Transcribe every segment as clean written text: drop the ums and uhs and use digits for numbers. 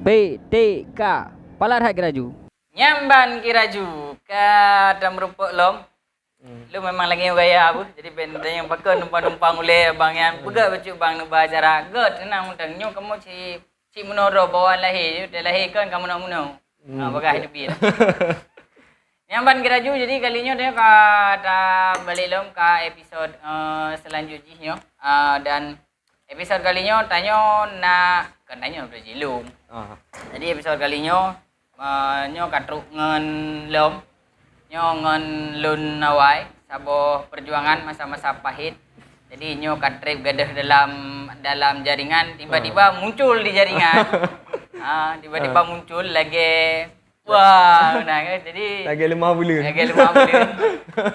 PTK Palarhat Kiraju. Nyamban Kiraju kata merupuk lom. Lu memang lagi gaya apa? Jadi benteng yang pakai numpang-numpang oleh abang yang pegak baca bang nu bacara. God tenang mutang nyu kamu si menoro bawa lahir, dah lahir kan kamu nak muno. Bagah hidup dia. Nyamban Kiraju jadi kalinya dia kata balik lom ke episod selanjutnya. Dan episod kalinya tanya nak kan tanya udah jelum. Jadi episod kalinya nyo katruk ngen lom nyo ngen lun nawai sabo perjuangan masa-masa pahit. Jadi nyo katrip gadah dalam jaringan tiba-tiba muncul di jaringan. Tiba-tiba muncul lagi wah, nah jadi lagi 5 bulan.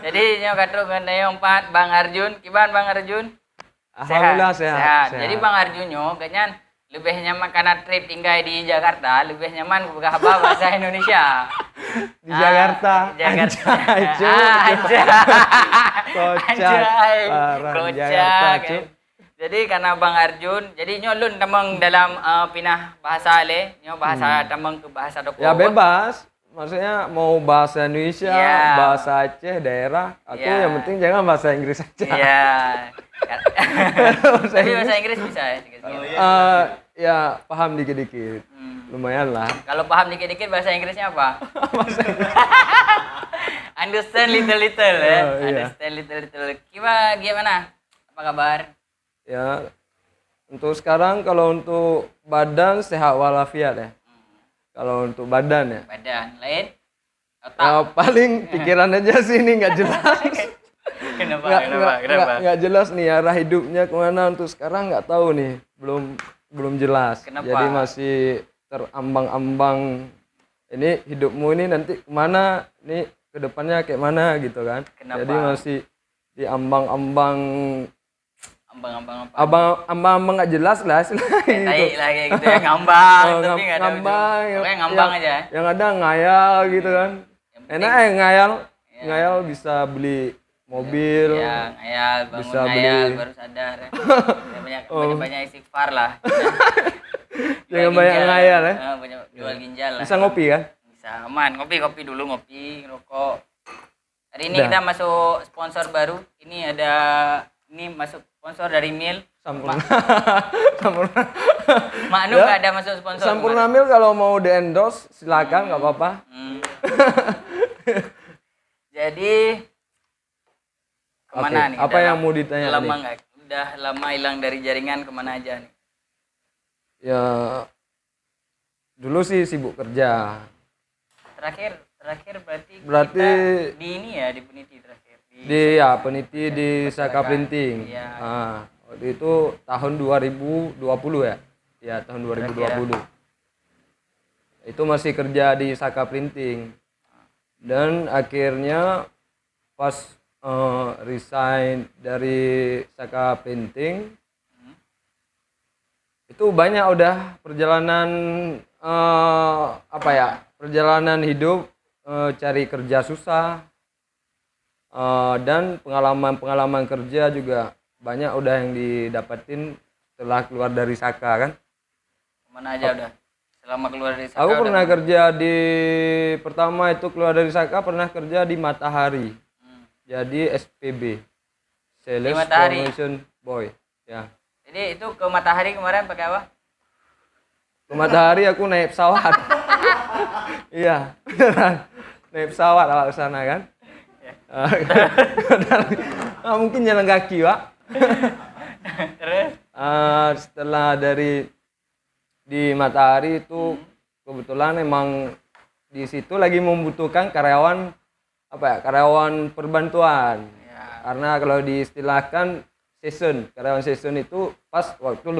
Jadi nyo katruk ngen yang 4 Bang Arjun. Kiban Bang Arjun? Alhamdulillah sehat. Jadi Bang Arjun nyo kayaknya lebih nyaman karena trip tinggal di Jakarta, lebih nyaman berkahaba bahasa Indonesia. Di Jakarta. Kocak. Jadi karena Bang Arjun, jadi nyolun tamang dalam pinah bahasa le, nyo bahasa tamang ke bahasa doko. Ya bebas. Maksudnya mau bahasa Indonesia, bahasa Aceh, daerah, aku yang penting jangan bahasa Inggris aja. Iya. Tapi bahasa Inggris bisa ya? Ya paham dikit-dikit. Lumayan lah. Kalau paham dikit-dikit bahasa Inggrisnya apa? Understand little ya. Understand little. Gimana? Apa kabar? Ya, untuk sekarang kalau untuk badan sehat walafiat ya. Kalau untuk badan ya. Badan lain? Otak. Ya, paling pikiran aja sih ini nggak jelas. Kenapa? Nggak jelas nih arah hidupnya kemana untuk sekarang nggak tahu nih. Belum jelas. Kenapa? Jadi masih terambang-ambang. Ini hidupmu ini nanti kemana? Nih kedepannya kayak mana gitu kan? Kenapa? Jadi masih diambang-ambang. Ambang-ambang nggak jelas lah. Tai lah kayak gitu ya, ngambang. Tapi nggak ada ngambang. Pokoknya ngambang aja. Yang ada ngayal gitu kan. Enak ngayal bisa beli mobil. Iya, ngayal, bangun bisa ngayal beli. baru sadar ya. Banyak istighfar lah. Jangan banyak ngayal ya. Banyak jual ginjal lah. Bisa ngopi kan? Bisa, aman. Kopi dulu, ngerokok. Hari ini kita masuk sponsor baru. Ini masuk sponsor dari Mil. Sampurna. Maknu nggak ada masuk sponsor. Sampurna Mil kalau mau di-endorse silakan, nggak apa-apa. Jadi kemana nih? Apa yang mau ditanya lama nih? Udah lama hilang dari jaringan, kemana aja nih? Ya dulu sih sibuk kerja. Terakhir berarti Berarti kita di ini ya, di Peniti terakhir. Peniti di Saka Printing. Iya. Waktu itu tahun 2020 ya. Ya, tahun 2020. Itu masih kerja di Saka Printing. Dan akhirnya pas resign dari Saka Printing itu banyak udah perjalanan perjalanan hidup, cari kerja susah, dan pengalaman kerja juga banyak udah yang didapetin setelah keluar dari Saka kan. Kemana aja udah? Selama keluar dari Saka Aku pernah kerja pertama itu keluar dari Saka pernah kerja di Matahari. Jadi SPB, Sales Promotion Boy. Ya. Jadi itu ke Matahari kemarin pakai apa? Ke Matahari aku naik pesawat. Iya, beneran. Naik pesawat awak ke sana kan. Mungkin jalan kaki, Pak. Terus? Setelah di Matahari itu kebetulan emang di situ lagi membutuhkan karyawan perbantuan. Ya. Karena kalau diistilahkan karyawan season itu pas waktu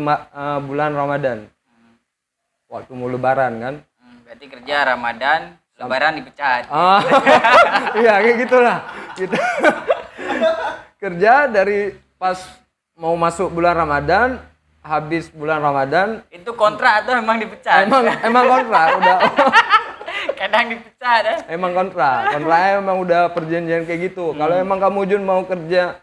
bulan Ramadan. Waktu mau lebaran kan. Berarti kerja Ramadan, lebaran dipecat. Iya kayak gitulah. Gitu. Kerja dari pas mau masuk bulan Ramadan, habis bulan Ramadan. Itu kontrak atau emang dipecat? Emang kontrak udah. Kadang dipecat ya. Emang kontraknya emang udah perjanjian kayak gitu. Kalau emang kamu Jun mau kerja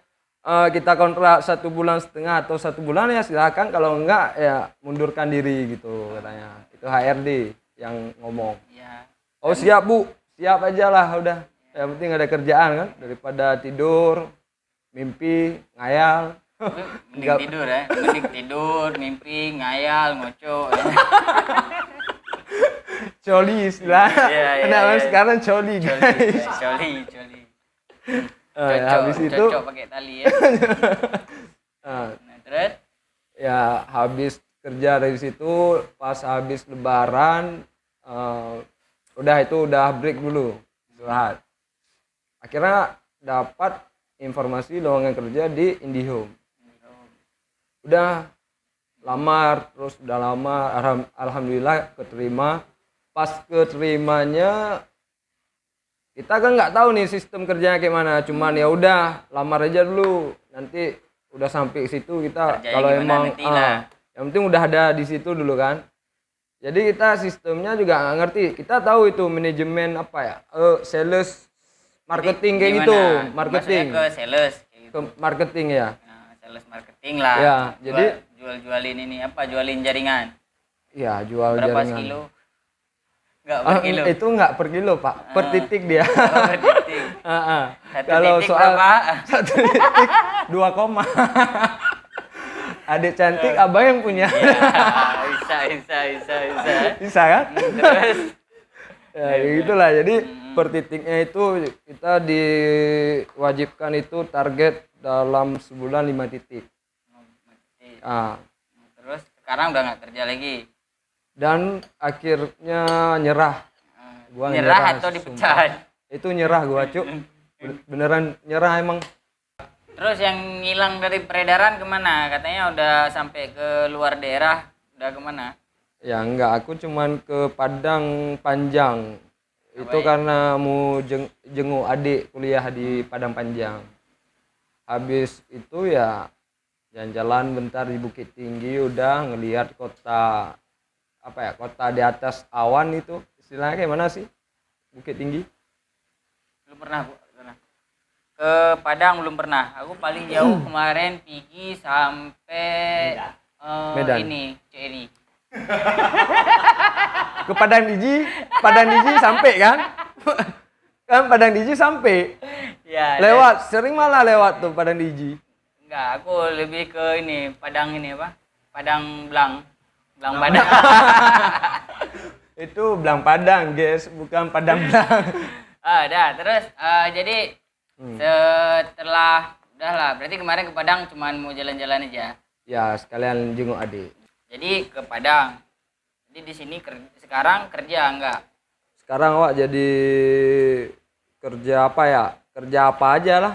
kita kontrak 1,5 bulan atau 1 bulan ya silakan, kalau enggak ya mundurkan diri gitu katanya. Itu HRD yang ngomong. Ya. Oh siap Bu, siap aja lah udah. Yang penting ada kerjaan kan, daripada tidur, mimpi, ngayal. Mending tidur ya, mending tidur, mimpi, ngayal, ngoco. Ya. Coli istilah. Iya, Anak iya. sekarang coli guys. Coli. Habis itu Cocok pakai tali ya. nah, Nah, terus ya habis kerja dari situ, pas habis lebaran udah itu udah break dulu, istirahat. Akhirnya dapat informasi lowongan kerja di IndiHome. Udah lamar, terus udah lama, alhamdulillah keterima. Pas keterimanya kita kan nggak tahu nih sistem kerjanya kayak mana, cuman ya udah lamar aja dulu, nanti udah sampai ke situ kita Kerjanya kalau gimana emang nanti lah. yang penting udah ada di situ dulu kan. Jadi kita sistemnya juga nggak ngerti, kita tahu itu manajemen apa ya, sales, marketing kayak Gimana? gitu, marketing, Maksudnya ke sales kayak gitu. ke marketing ya. Nah, sales marketing lah. Ya, jadi- jualin ini apa? Jualin jaringan. Ya jual Berapa jaringan. kilo? Enggak per kilo. Itu nggak per kilo pak, per titik dia. Oh, per titik. Satu Kalau titik soal berapa? satu titik 2 koma. Adik cantik abang yang punya. Ya, bisa. Bisa kan? Terus Ya gitulah. Jadi per titiknya itu kita diwajibkan itu target dalam sebulan 5 titik. Ah, terus sekarang udah nggak kerja lagi. dan akhirnya nyerah. Gua Nyerah atau sumpah. dipecat? Itu nyerah gua, Cuk. Beneran nyerah emang. Terus yang ngilang dari peredaran kemana? Katanya udah sampai ke luar daerah. Udah kemana? Ya enggak, aku cuman ke Padang Panjang. Itu Baik. karena mau jenguk adik kuliah di Padang Panjang. Habis itu ya jalan-jalan bentar di Bukit Tinggi, udah ngelihat kota apa ya, kota di atas awan itu. Istilahnya kayak mana sih? Bukit Tinggi. Belum pernah, Bu. Pernah. Ke Padang belum pernah. Aku paling jauh kemarin pergi sampai Medan. ini, CRI. Ke Padang Diji sampai kan? Kan Padang Diji sampai. Ya, Lewat, sering malah lewat tuh Padang Diji. enggak, aku lebih ke ini, Padang ini apa? Padang Blang. Blang Padang. Itu Blang Padang, guys, bukan Padang Blang. Dah, terus jadi setelah udahlah, berarti kemarin ke Padang cuman mau jalan-jalan aja. Ya, sekalian jenguk adik. Jadi ke Padang. Jadi di sini sekarang kerja enggak? Sekarang awak jadi kerja apa ya? Kerja apa aja lah.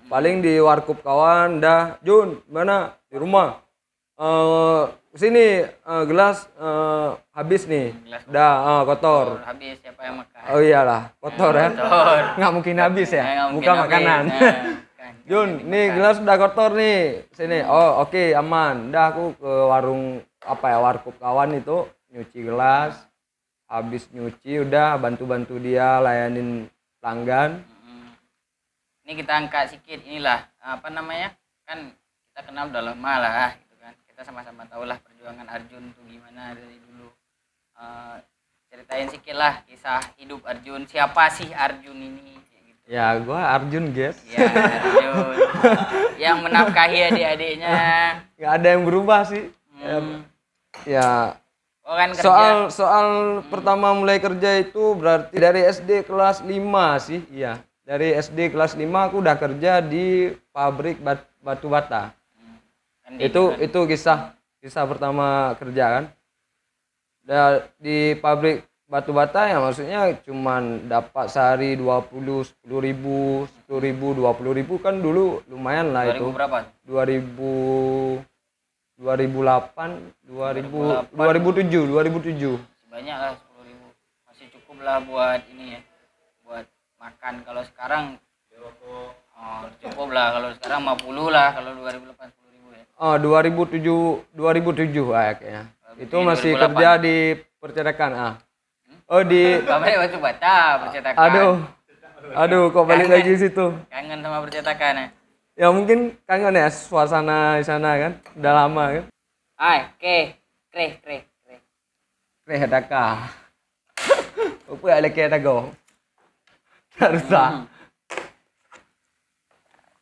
Paling di warkop kawan, dah Jun, mana? Di rumah. Sini gelas habis nih. Gelas Dah kotor. Habis siapa yang makan? Oh iyalah, kotor kan? Kotor. Nggak mungkin habis ya? Nggak mungkin Bukan habis. makanan. Kan. Jun, nih gelas udah kotor nih. Sini. Oh, oke, aman. Dah aku ke warung apa ya, warkop kawan itu nyuci gelas. Habis nyuci udah bantu-bantu dia layanin pelanggan. Ini kita angkat sedikit inilah apa namanya? Kan kita kenal udah lama lah gitu kan. Kita sama-sama tahu lah perjuangan Arjun tuh gimana dari dulu. Ceritain sedikit lah kisah hidup Arjun. Siapa sih Arjun ini? Kayak gitu. Ya, gua Arjun, guys. Ya, Arjun. Yang menafkahi adik-adiknya. Nggak ada yang berubah sih. Ya, Oh kan kerja. soal pertama mulai kerja itu berarti dari SD kelas 5 sih. Iya. Dari SD kelas 5 aku udah kerja di pabrik batu bata. Kan Itu kisah pertama kerja kan. Di pabrik batu bata ya maksudnya cuman dapat sehari 10.000, 10.000, 20.000 kan dulu lumayan lah 2000 itu. berapa? 2007. Banyak lah 10.000. Masih cukup lah buat ini ya. Buat makan. Kalau sekarang cukup lah. Kalau sekarang 50 lah. Kalau 2008 10.000 ya. Oh, 2007 kayaknya. Itu masih 2008. kerja di percetakan Oh, di Pabrik batu bata percetakan. Aduh, kok balik lagi situ. Kangen sama percetakan ya. Ya mungkin kangen ya suasana di sana kan. Udah lama kan. Kre. Adakah? Apa ada kayak dago? Haruslah.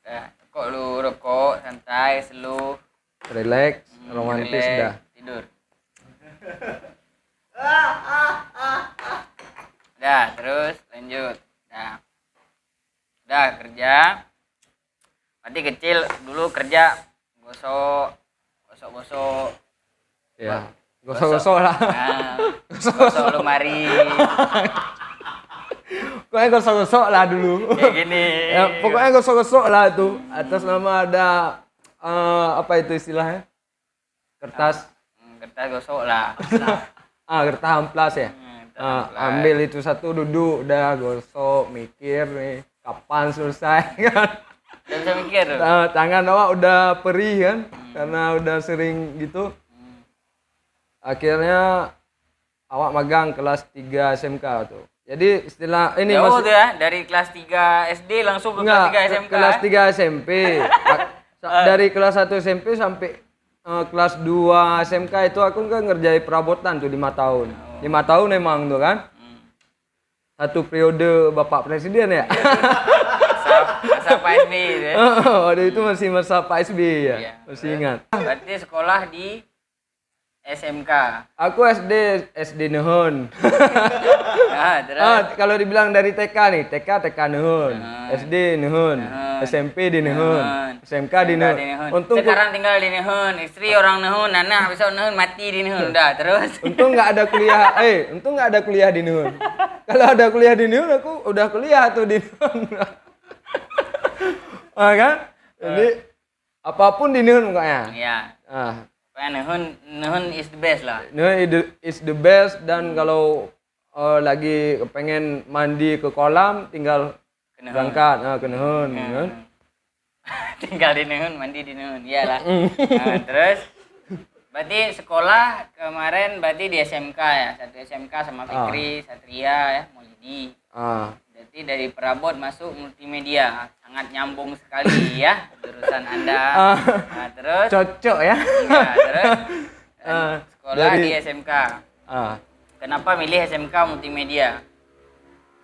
Rokok lu, rokok, santai, slow. Relax, romantis Relax, dah. tidur. Udah, terus lanjut. Udah kerja. Berarti kecil dulu kerja gosok. Ya. Gosok-gosok lah. Nah, gosok lemari. Pokoknya gosok-gosok lah dulu. Kayak gini. Ya, pokoknya gosok-gosok lah tuh. Atas nama ada apa itu istilahnya? Kertas. Kertas gosok lah. Kertas amplas ya. Kertas Ambil itu satu, duduk, udah gosok, mikir nih kapan selesai kan. Udah bisa mikir tuh. Tangan awak udah perih kan, karena udah sering gitu. Akhirnya awak magang kelas 3 SMK tuh. Jadi istilah ini Jauh tuh ya, dari kelas 3 SD langsung ke kelas 3 SMK. kelas 3 SMP. Dari kelas 1 SMP sampai kelas 2 SMK itu aku kan ngerjain perabotan tuh 5 tahun. 5 tahun emang tuh kan. Satu periode Bapak Presiden ya. Masa Pak SBY itu ya. Waktu itu masih masa Pak SBY ya. Iya. Masih ingat. Berarti sekolah di SMK. Aku SD Nehun. Nah, terus Kalau dibilang dari TK nih, TK Nehun, SD Nehun, SMP di Nehun, SMK di Nehun. Untung sekarang tinggal di Nehun, istri orang Nehun, anak besok Nehun, mati di Nehun. Udah, terus. untung nggak ada kuliah, untung nggak ada kuliah di Nehun. Kalau ada kuliah di Nehun, aku udah kuliah tuh di Nehun. Kan? Jadi apapun di Nehun pokoknya. Iya. Pokoknya Nehun is the best lah. Nehun is the best, dan kalau lagi pengen mandi ke kolam tinggal berangkat ke Nehun. Kan? Tinggal di Nehun, mandi di Nehun. Iyalah. Nah, terus berarti sekolah kemarin berarti di SMK ya. Satu SMK sama Fikri, Satria ya, Maulidi. Berarti dari perabot masuk multimedia. Sangat nyambung sekali ya jurusan Anda. Nah, terus Cocok ya. iya, terus sekolah di SMK. Kenapa milih SMK multimedia?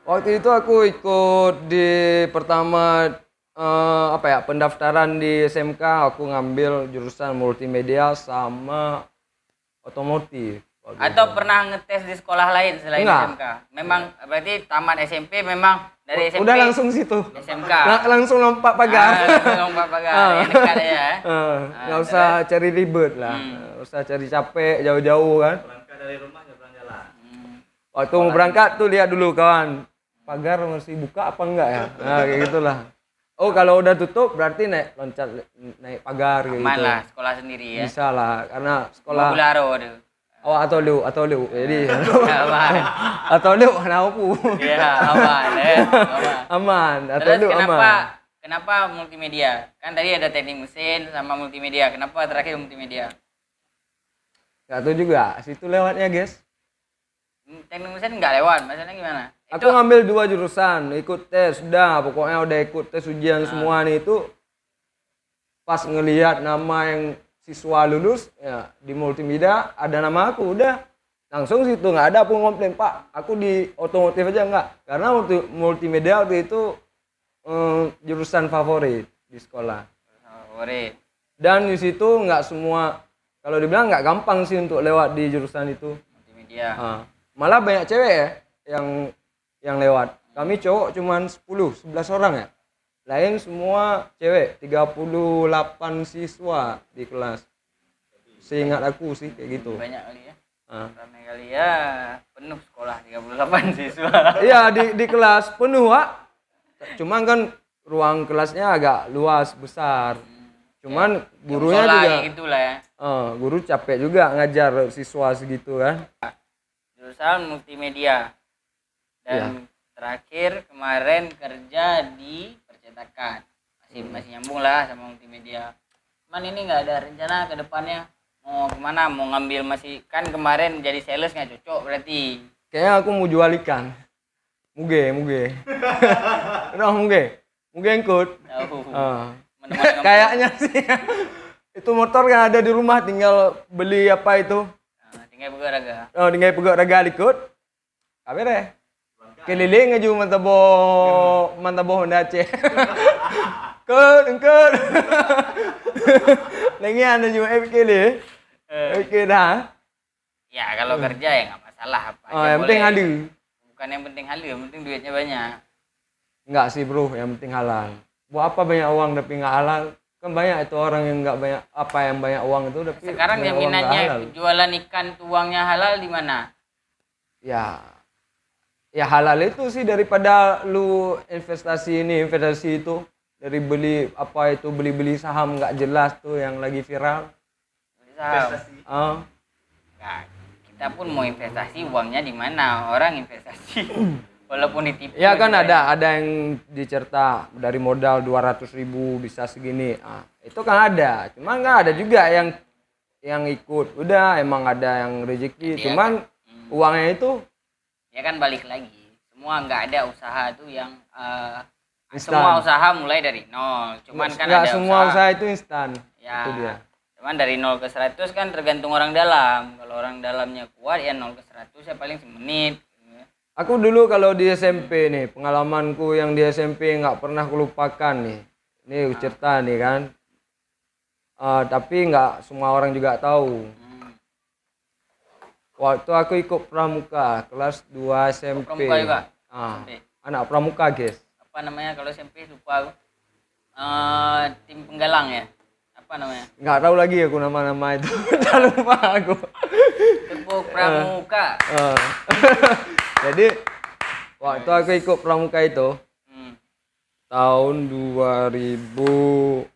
Waktu itu aku ikut di pertama pendaftaran di SMK, aku ngambil jurusan multimedia sama otomotif. Atau pernah ngetes di sekolah lain selain Enggak. SMK? Memang berarti tamat SMP memang dari SMP. Udah langsung situ. SMK. Langsung lompat pagar. Langsung lompat pagar. Yang dekat ya. Nggak usah cari ribet lah. Nggak usah cari capek jauh-jauh kan. Berangkat dari rumah nyebrang jalan. Waktu mau berangkat tuh lihat dulu kawan, pagar masih buka apa enggak ya? Nah kayak gitulah. Oh kalau udah tutup berarti naik pagar kayak Aman gitu. lah sekolah sendiri ya. Bisa lah karena sekolah. Bularo tuh. Oh atau lu. Jadi Aman. atau lu kenapa? Iya aman ya. Aman. Atau Terus lu aman. kenapa multimedia? Kan tadi ada teknik mesin sama multimedia. Kenapa terakhir multimedia? Gak tahu juga. Situ lewatnya guys. Teknik mesin nggak lewat. Maksudnya gimana? Aku ngambil 2 jurusan, ikut tes, pokoknya udah ikut tes ujian semua nih itu. Pas ngelihat nama yang siswa lulus ya di multimedia ada nama aku, udah langsung situ, nggak ada pun komplain, Pak aku di otomotif aja enggak, karena multimedia waktu itu jurusan favorit di sekolah. Favorit. Dan di situ nggak semua, kalau dibilang nggak gampang sih untuk lewat di jurusan itu. Multimedia. Malah banyak cewek ya yang lewat. Kami cowok cuman 11 orang ya. Lain semua cewek, 38 siswa di kelas. Seingat aku sih kayak gitu. Banyak kali ya. Ramai kali ya. Penuh sekolah 38 siswa. Iya di kelas penuh, Pak. Cuman kan ruang kelasnya agak luas, besar. Cuman gurunya juga gitulah ya. Guru capek juga ngajar siswa segitu kan. Jurusan multimedia. Dan terakhir kemarin kerja di percetakan. Masih nyambung lah sama multimedia. Cuman ini nggak ada rencana ke depannya mau kemana, mau ngambil masih, kan kemarin jadi sales nggak cocok berarti. Kayaknya aku mau jual ikan. Muge. Udah muge ikut. Kayaknya sih. Itu motor kan ada di rumah, tinggal beli apa itu? Ngai pegak raga. Oh, dengan pegak raga ikut. Apa deh? Keliling aja mantabo Honda Aceh. Engkut. Lagi ada juga kili. Oke dah. Ya kalau kerja ya nggak masalah apa Oh, aja yang penting boleh. ada. Bukan yang penting halal, yang penting duitnya banyak. Enggak sih bro, yang penting halal. Buat apa banyak uang tapi nggak halal? Kan banyak itu orang yang nggak banyak yang banyak uang itu tapi Sekarang banyak uang nggak jaminannya halal. jualan ikan tuh uangnya halal di mana? Ya halal itu sih daripada lu investasi itu dari beli saham nggak jelas tuh yang lagi viral. Saham. Ah, Nah, kita pun mau investasi uangnya di mana? Orang investasi walaupun ditipu. ya kan juga ada yang dicerita dari modal 200.000 bisa segini. Itu kan ada. Cuman nggak ada juga yang ikut. Udah emang ada yang rezeki. Dia Cuman uangnya itu ya kan balik lagi. Semua nggak ada usaha tuh yang Instan. semua usaha mulai dari nol. Cuman kan nggak ada semua usaha itu instan. Ya. Itu dia. Cuman dari 0 ke 100 kan tergantung orang dalam. Kalau orang dalamnya kuat ya 0 ke 100 ya paling semenit. Aku dulu kalau di SMP nih, pengalamanku yang di SMP nggak pernah kulupakan nih. Ini cerita nih kan. Tapi nggak semua orang juga tahu. Waktu aku ikut pramuka kelas 2 SMP. Pramuka juga? SMP. Anak pramuka, guys. Apa namanya kalau SMP lupa aku. Tim penggalang ya. Apa namanya? Nggak tahu lagi aku nama-nama itu. Udah lupa aku. Tepuk pramuka. Jadi waktu aku ikut pramuka itu tahun 2009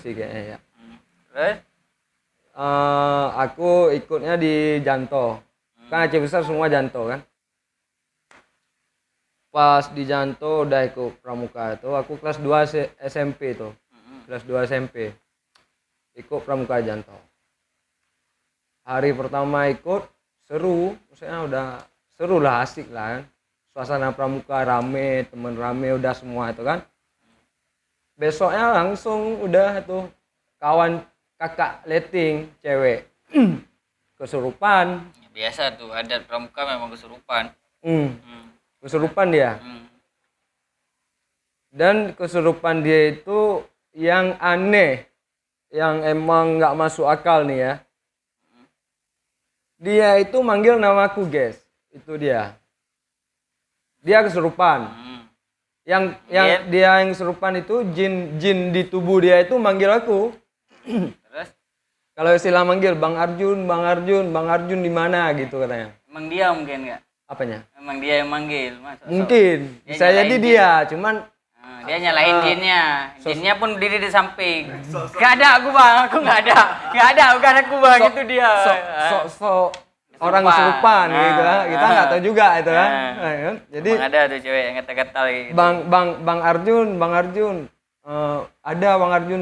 sih kayaknya ya. Terus? Aku ikutnya di Janto. Kan Aceh Besar semua Janto kan. Pas di Janto udah ikut pramuka itu, aku kelas 2 SMP tuh. Kelas 2 SMP. Ikut pramuka Janto. Hari pertama ikut seru, maksudnya udah seru lah, asik lah kan. Suasana pramuka rame, temen rame udah semua itu kan. Besoknya langsung udah tuh kawan kakak letting cewek kesurupan. Biasa tuh adat pramuka memang kesurupan. Kesurupan dia. Dan kesurupan dia itu yang aneh, yang emang nggak masuk akal nih ya. Dia itu manggil namaku, guys. Itu dia. Dia kesurupan. Yang dia yang kesurupan itu jin di tubuh dia itu manggil aku. Terus? Kalau istilah manggil Bang Arjun di mana gitu katanya. Emang dia mungkin nggak? Apanya? Emang dia yang manggil. Masa, Mungkin. Dia Bisa nyalain jadi jin. dia, cuman Dia nyalain jinnya. Jinnya pun berdiri di samping. Gak ada aku bang, aku gak ada. Bukan aku bang, itu dia. sok orang kesurupan gitu kan. Kita nggak tahu juga itu kan. Jadi Emang ada tuh cewek yang kata-kata gitu. Bang Arjun, ada Bang Arjun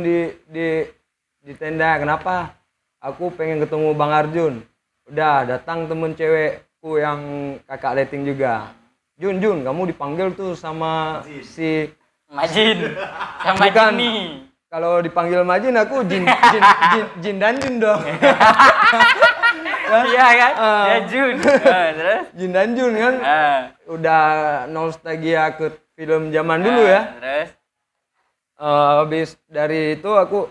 di tenda. Kenapa? Aku pengen ketemu Bang Arjun. Udah datang temen cewekku yang kakak letting juga. Jun, kamu dipanggil tuh sama si Majin sama Bukan. Jini. kalau dipanggil Majin aku Jin dan Jun dong. Iya kan? Dia Jun. Terus? Jin dan Jun kan. Udah nostalgia ke film zaman dulu ya. Terus? Habis dari itu aku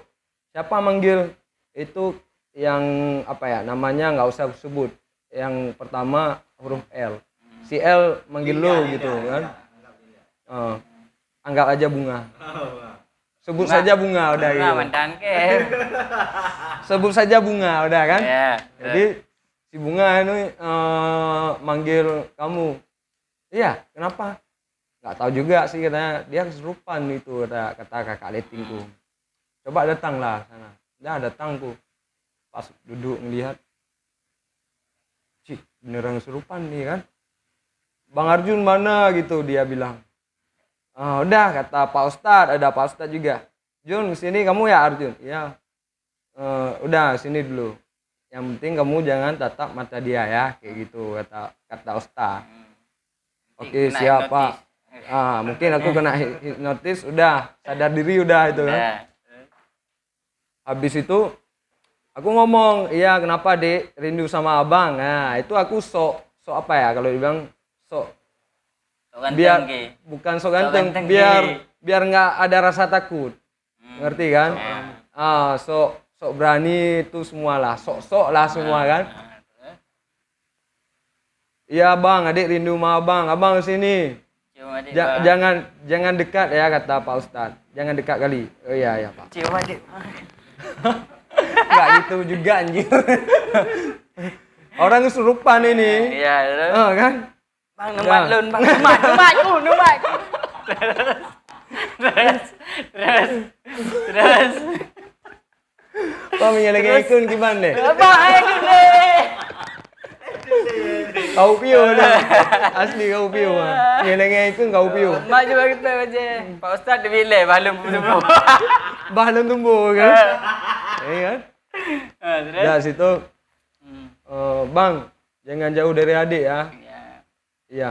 siapa manggil itu yang apa ya namanya nggak usah sebut. Yang pertama huruf L. Si L manggil lu gitu kan. Anggap aja bunga. Sebut saja bunga udah Bunga gitu. mantan ke. Sebut saja bunga udah kan. Ya. Jadi si bunga ini manggil kamu. Iya, kenapa? Nggak tahu juga sih katanya dia kesurupan itu kata kakak lettingku. Coba datanglah sana. Dah datangku. Pas duduk ngelihat. Cih, beneran kesurupan nih kan. Bang Arjun mana gitu dia bilang. Udah kata Pak Ustadz, ada Pak Ustadz juga. Jun, sini kamu ya Arjun? Iya. Udah sini dulu. Yang penting kamu jangan tatap mata dia ya, kayak gitu kata Ustadz. Oke, siap Pak. Mungkin aku kena hipnotis, udah sadar diri udah itu kan. Habis itu Aku ngomong, iya kenapa dek rindu sama abang? Nah itu aku sok apa ya kalau dibilang sok Sok ganteng biar ke. bukan sok Sok ganteng, ganteng, biar nggak ada rasa takut, ngerti kan? Sok berani itu semualah, sok lah semua kan? Iya bang, adik rindu sama abang sini. Cium adik bang. Jangan dekat ya kata Pak Ustadz, jangan dekat kali. Oh iya Pak. Cium adik bang. Nggak gitu juga anjir. Orang kesurupan ini. Iya. Kan? Bang numat lun bang. Numat. Terus. Kau menyelenggarkan gimana deh? Abang ayo gede. Kau piu dah. Asli kau piu mah. Menyelenggarkan kau piu. Mak juga kita aja. Pak Ustaz dia bilang balum semua. Balon tumbuh kan? Iya kan? Terus. Dah situ. Bang, jangan jauh dari adik ya. Ya. Iya.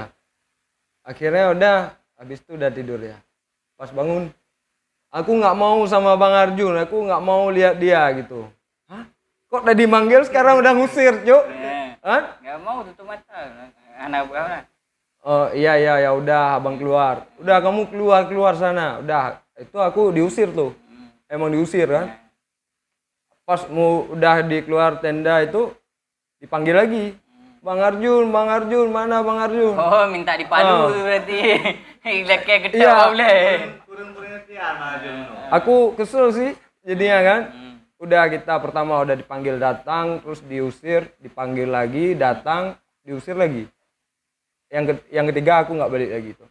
Akhirnya udah, habis itu udah tidur ya. Pas bangun, aku nggak mau sama Bang Arjun, aku nggak mau lihat dia gitu. Hah? Kok tadi manggil sekarang udah ngusir, Cuk? Hah? Enggak mau tutup mata. Anak berapa? Oh iya ya udah abang keluar. Udah kamu keluar sana. Udah itu aku diusir tuh. Emang diusir kan? Pas mau udah di keluar tenda itu dipanggil lagi. Bang Arjun, mana Bang Arjun? Oh, minta dipadu berarti. Kayak gede Iya. boleh. Kurang pengertian Mas Juno. Aku kesel sih jadinya kan. Udah kita pertama udah dipanggil datang, terus diusir, dipanggil lagi, datang, diusir lagi. Yang ketiga aku nggak balik lagi tuh.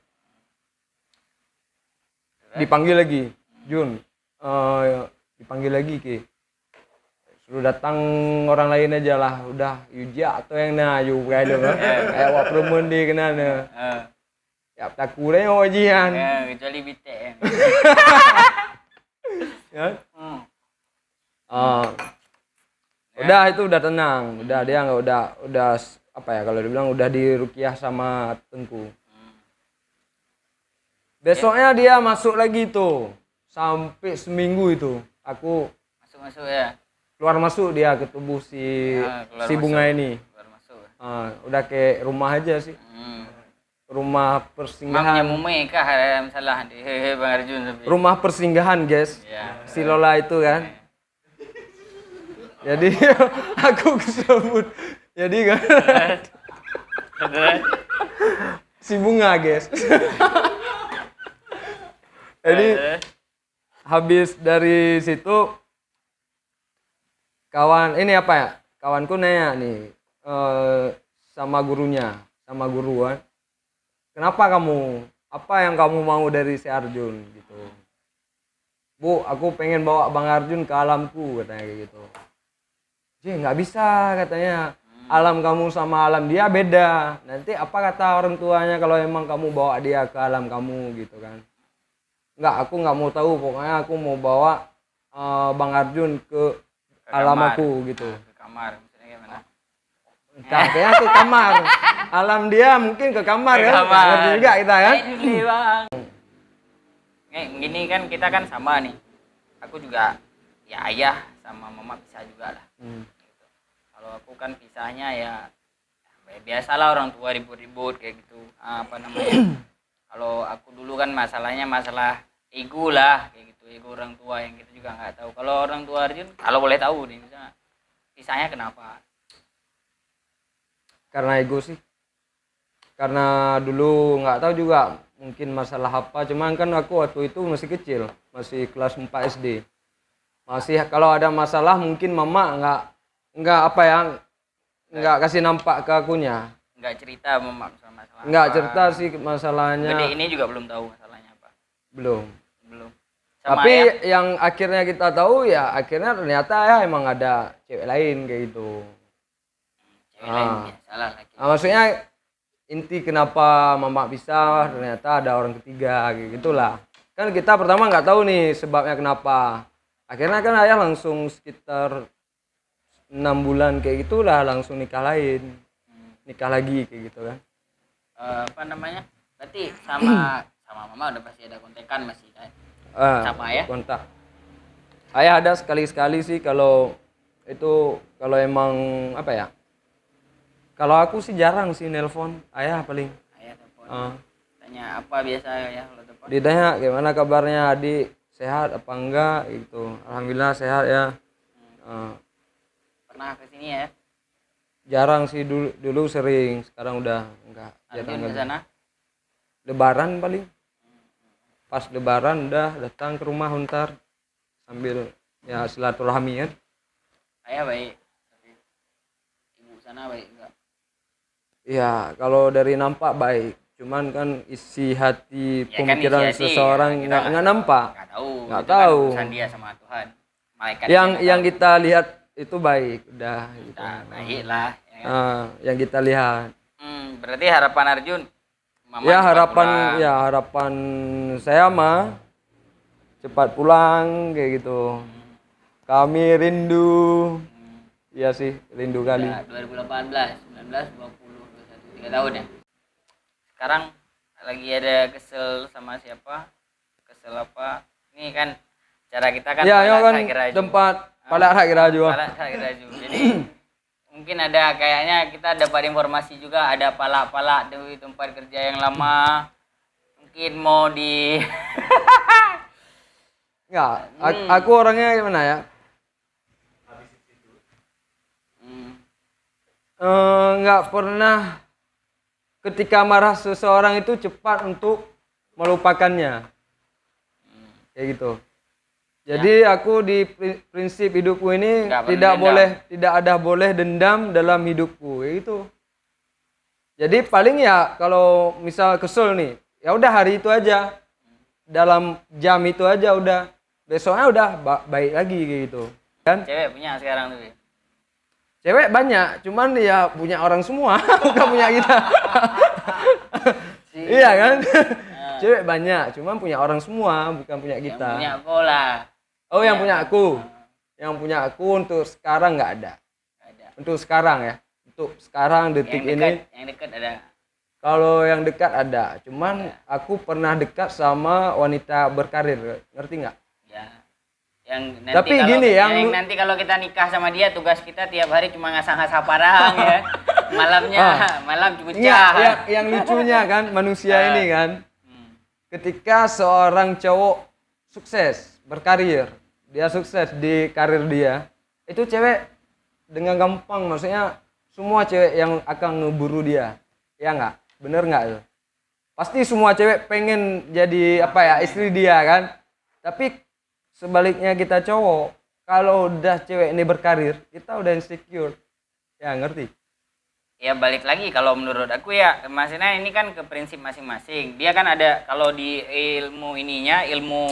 Dipanggil lagi, Jun, dipanggil lagi Ki. Suruh datang orang lain aja lah, udah Yuja atau yang na yu kayak itu kan. Kayak wak perempuan di kena na. Ya takut deh wajian. Kecuali bitek. Ya. Udah itu udah tenang, udah dia nggak udah apa ya kalau dibilang udah diruqyah sama Tengku. Besoknya dia masuk lagi tuh sampai seminggu itu aku Masuk ya. keluar masuk dia ke tubuh si bunga ini. Keluar masuk. Udah kayak rumah aja sih, rumah Mamnya persinggahan. Mume kah ada masalah di Bang Arjun tapi. Rumah persinggahan guys, Ya. si Lola itu kan. Jadi aku kesebut. Jadi kan si bunga guys. Jadi habis dari situ kawan ini apa ya? Kawanku nanya nih sama gurunya, sama guru kan. Kenapa kamu? Apa yang kamu mau dari si Arjun gitu? Bu, aku pengen bawa Bang Arjun ke alamku katanya kayak gitu. Nggak bisa katanya, alam kamu sama alam dia beda. Nanti apa kata orang tuanya kalau emang kamu bawa dia ke alam kamu gitu kan? Aku nggak mau tahu, pokoknya aku mau bawa Bang Arjun ke alam kamar. aku gitu. Ke kamar maksudnya gimana? Entah, kayaknya ke kamar. Alam dia mungkin ke kamar Ke kan? kamar. Ngerti juga kita kan? Bang. Gini kan kita kan sama nih. Aku juga ya ayah sama mama pisah juga lah. Gitu. Kalau aku kan pisahnya ya biasalah orang tua ribut-ribut kayak gitu. Apa namanya? Kalau aku dulu kan masalahnya masalah ego lah kayak gitu, ego orang tua yang kita juga nggak tahu. Kalau orang tua Arjun kalau boleh tahu nih misalnya pisahnya kenapa? Karena ego sih. Karena dulu nggak tahu juga mungkin masalah apa, cuman kan aku waktu itu masih kecil, masih kelas 4 SD. Masih kalau ada masalah mungkin mama nggak apa ya, nggak kasih nampak ke akunya. Nggak cerita mama soal masalah. Nggak apa. cerita sih masalahnya. Gede ini juga belum tahu masalahnya apa. Belum. Sama Tapi ayah, yang akhirnya kita tahu ya akhirnya ternyata ya emang ada cewek lain kayak gitu. cewek lain biasalah laki. Maksudnya inti kenapa mama pisah ternyata ada orang ketiga kayak gitulah. Kan kita pertama nggak tahu nih sebabnya kenapa. Akhirnya kan ayah langsung sekitar 6 bulan kayak gitulah langsung nikah lain. Nikah lagi kayak gitu kan. Apa namanya? Berarti sama mama udah pasti ada kontekan masih kan? Sama ayah? Kontak. Ayah ada sekali-sekali sih kalau itu kalau emang apa ya? Kalau aku sih jarang sih nelpon ayah paling. Ayah telepon. Ah. Tanya apa biasa ya kalau telepon? Ditanya gimana kabarnya adik, sehat apa enggak gitu. Alhamdulillah sehat ya. Pernah ke sini ya? Jarang sih dulu sering, sekarang udah enggak. Arjun ke lagi. sana? Lebaran paling. Pas lebaran udah datang ke rumah ntar sambil ya silaturahmi kan. Ayah baik. Tapi ibu sana baik enggak? Ya kalau dari nampak baik, cuman kan isi hati Ya kan pemikiran isi hati, seseorang ya, kita nggak nampak. Nggak tahu. Nggak Itu kan tahu. urusan dia sama Tuhan. Malaikat Yang nggak yang tahu. kita lihat itu baik, udah gitu. Nah, baik lah. Ya kan? Yang kita lihat. Berarti harapan Arjun Mama Ya cepat harapan pulang. ya harapan saya mah cepat pulang kayak gitu. Kami rindu. Iya sih, rindu kali. Udah 2018, 19, 20, 21, 3 tahun ya. Sekarang lagi ada kesel sama siapa? Kesel apa? Ini kan cara kita kan Ya, ya Palak kan Haki Raju. tempat Palak Haki Raju. Palak Haki Raju. Jadi mungkin ada kayaknya kita dapat informasi juga ada palak-palak di tempat kerja yang lama. Mungkin mau di Enggak, aku orangnya gimana ya? Nggak pernah ketika marah seseorang itu cepat untuk melupakannya kayak gitu. Jadi aku di prinsip hidupku ini Nggak tidak ada boleh dendam dalam hidupku kayak gitu. Jadi paling ya kalau misal kesel nih, ya udah hari itu aja, dalam jam itu aja udah, besoknya udah baik lagi kayak gitu kan. cewek punya sekarang tuh. Cewek banyak, cuman ya punya orang semua, bukan punya kita. Iya kan? Cewek banyak, cuman punya orang semua, bukan punya Yang kita. punya bola. Oh, yang punya aku. Yang punya aku untuk sekarang nggak ada. Nggak ada. Untuk sekarang ya. Untuk sekarang detik ini. Yang dekat ada. Kalau yang dekat ada, cuman aku pernah dekat sama wanita berkarir, ngerti nggak? Ya. Yang nanti Tapi kalau gini, yang yang- nanti kalau kita nikah sama dia tugas kita tiap hari cuma ngasah-ngasah parang ya. Malamnya malam cuma Iya, yang lucunya kan manusia ini kan. Ketika seorang cowok sukses berkarir, dia sukses di karir dia, itu cewek dengan gampang, maksudnya semua cewek yang akan ngeburu dia, ya nggak? Bener nggak tuh? Pasti semua cewek pengen jadi apa ya, istri dia kan? Tapi sebaliknya kita cowok, kalau udah cewek ini berkarir, kita udah insecure, ya ngerti? Ya balik lagi kalau menurut aku ya maksudnya ini kan ke prinsip masing-masing. Dia kan ada kalau di ilmu ininya ilmu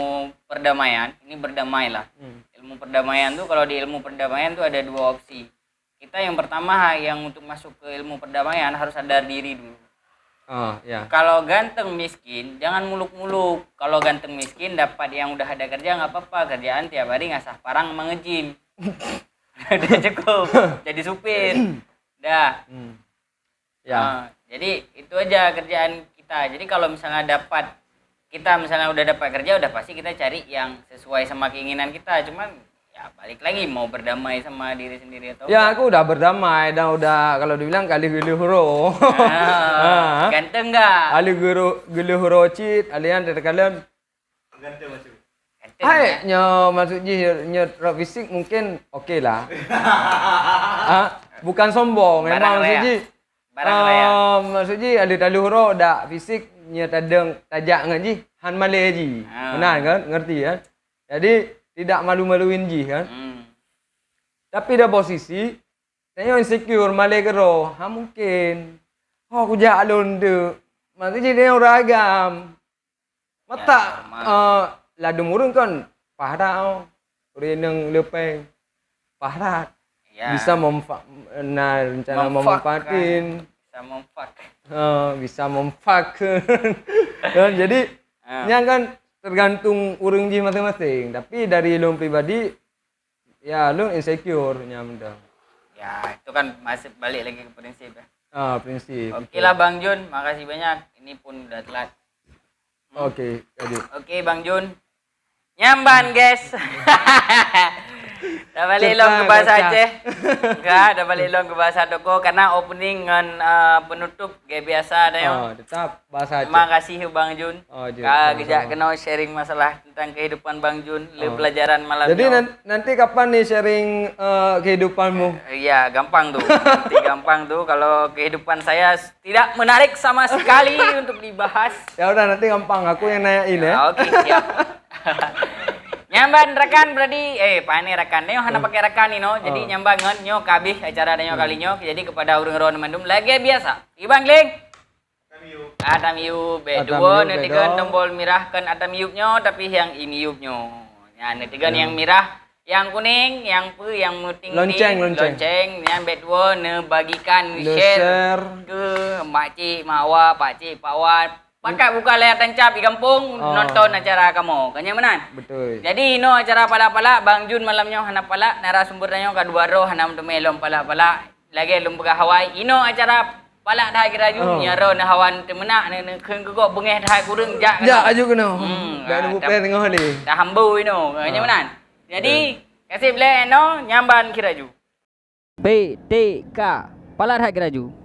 perdamaian, ini berdamai lah. Ilmu perdamaian tuh kalau di ilmu perdamaian tuh ada dua opsi. Kita yang pertama yang untuk masuk ke ilmu perdamaian harus sadar diri dulu. Oh ya. Kalau ganteng miskin jangan muluk-muluk. Kalau ganteng miskin dapat yang udah ada kerja nggak apa-apa, kerjaan tiap hari ngasah parang mengejim. Udah cukup jadi supir. Dah. Ya. Jadi itu aja kerjaan kita. Jadi kalau misalnya kita misalnya udah dapat kerja udah pasti kita cari yang sesuai sama keinginan kita. Cuman ya balik lagi mau berdamai sama diri sendiri atau Ya aku udah berdamai dan udah kalau dibilang kali gulu huro. ganteng nggak? Ali gulu huro cit, alian dari kalian. Ganteng macam. Ganteng, Hai, ya? maksudnya fisik mungkin oke lah. Bukan sombong, Barang memang layak. maksudnya. Barang layak. Maksudnya ali huro dak fisik nya tadeng tajak ngaji han male ji. Benar kan? Ngerti kan? Jadi tidak malu-maluin ji kan? Tapi dah posisi saya insecure male kero. Mungkin. Oh, aku jalan tu. Maksudnya dia ragam. Mata ladu murung kan pahrau. Reneng lepeng. Pahrat. Ya. Bisa rencana memanfaatin. Bisa memfak. Bisa memfak. Dan jadi nya kan tergantung urang ji masing-masing. Tapi dari lu pribadi ya lu insecure nya mendang. Ya itu kan masih balik lagi ke prinsip ya. Prinsip. Oke lah Bang Jun, makasih banyak. Ini pun udah telat. Oke, jadi. Oke Bang Jun. Nyamban guys. Dah balik long ke bahasa Aceh. Enggak, dah balik long ke bahasa Toko karena opening dengan penutup kayak biasa dah yo. Oh, tetap bahasa Aceh. Terima kasih Bang Jun. Oh, Jun. Kejak kena sharing masalah tentang kehidupan Bang Jun, pelajaran malam. Jadi nanti kapan nih sharing kehidupanmu? Iya, gampang tuh. Nanti gampang tuh kalau kehidupan saya tidak menarik sama sekali untuk dibahas. Ya udah nanti gampang, aku yang nanyain ya. Oke, siap. Nyamban rekan berarti pane rekan nyo hana pakai rekan ni no. Jadi nyambangan nyo kabih acara nyo kali nyo. Jadi kepada urang-urang mandum lagi biasa. Ibang Ling. Atam yub. Dua netigan tombol mirah kan atam yubnyo tapi yang ini yubnyo. Ya netigan yang mirah, yang kuning, yang muting lonceng. Yang bedua bagikan share ke makcik, mawa, pakcik, pawan. Pakai buka layar tancap di kampung nonton acara kamu. Kanya menan. Betul. Jadi no acara pala-pala Bang Jun malamnya hana pala narasumbernya kadua roh hana melom pala-pala lagi lum pegah Hawaii. Ino acara pala dah kira ju nyaro na hawan temenak ne keung kok bengeh dah kurang jak. Ya aju kena. Dah nunggu plan tengah ni. Dah hambu ino. Kanya menan. Jadi kasih beli no nyamban kira ju. PTK Pala Dah Geraju.